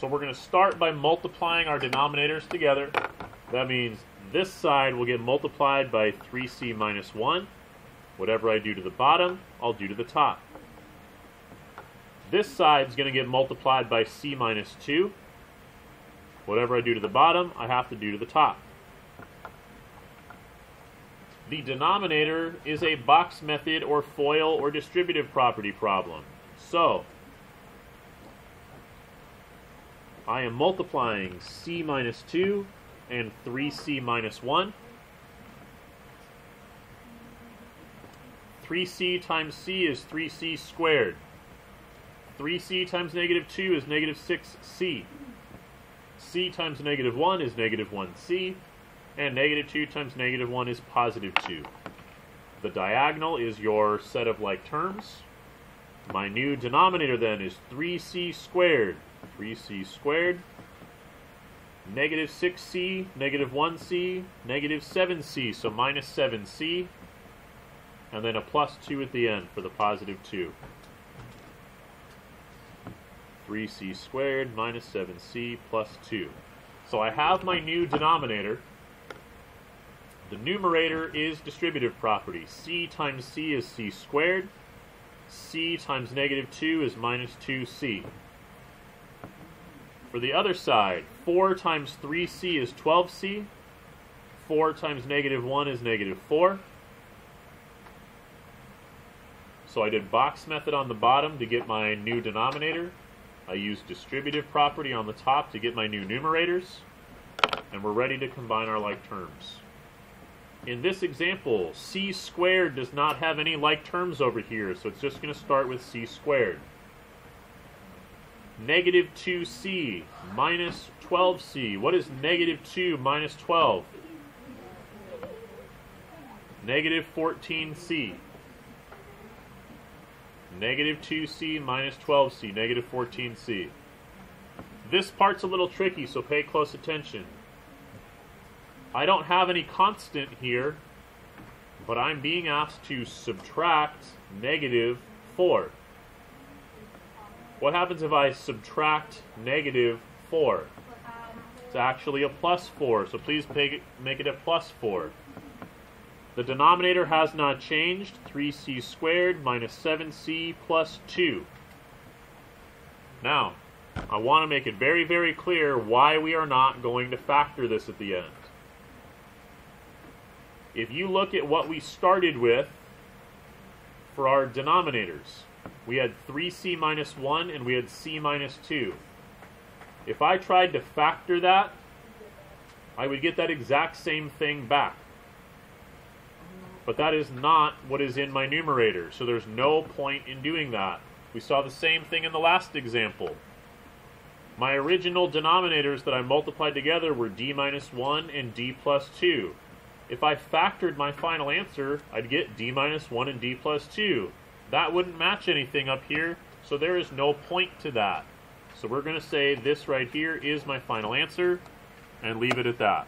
So we're going to start by multiplying our denominators together. That means this side will get multiplied by 3c minus 1. Whatever I do to the bottom, I'll do to the top. This side is going to get multiplied by c minus 2. Whatever I do to the bottom, I have to do to the top. The denominator is a box method or FOIL or distributive property problem. So, I am multiplying c minus 2 and 3c minus 1. 3c times c is 3c squared. 3c times negative 2 is negative 6c. c times negative 1 is negative 1c. And negative 2 times negative 1 is positive 2. The diagonal is your set of like terms. My new denominator then is 3c squared. 3c squared. Negative 6c, negative 1c, negative 7c, so minus 7c. And then a plus 2 at the end for the positive 2. 3c squared minus 7c plus 2. So I have my new denominator. The numerator is distributive property. C times c is c squared. C times negative 2 is minus 2c. For the other side, 4 times 3c is 12c. 4 times negative 1 is negative 4. So I did box method on the bottom to get my new denominator. I used distributive property on the top to get my new numerators. And we're ready to combine our like terms. In this example, c squared does not have any like terms over here, so it's just going to start with c squared. Negative 2c minus 12c. What is negative 2 minus 12? Negative 14c. Negative 2c minus 12c, negative 14c. This part's a little tricky, so pay close attention. I don't have any constant here, but I'm being asked to subtract negative 4. What happens if I subtract negative 4? It's actually a plus 4, so please make it a plus 4. The denominator has not changed. 3c squared minus 7c plus 2. Now, I want to make it very, very clear why we are not going to factor this at the end. If you look at what we started with for our denominators, we had 3c minus 1 and we had c minus 2. If I tried to factor that, I would get that exact same thing back. But that is not what is in my numerator, so there's no point in doing that. We saw the same thing in the last example. My original denominators that I multiplied together were d minus 1 and d plus 2. If I factored my final answer, I'd get d minus 1 and d plus 2. That wouldn't match anything up here, so there is no point to that. So we're going to say this right here is my final answer, and leave it at that.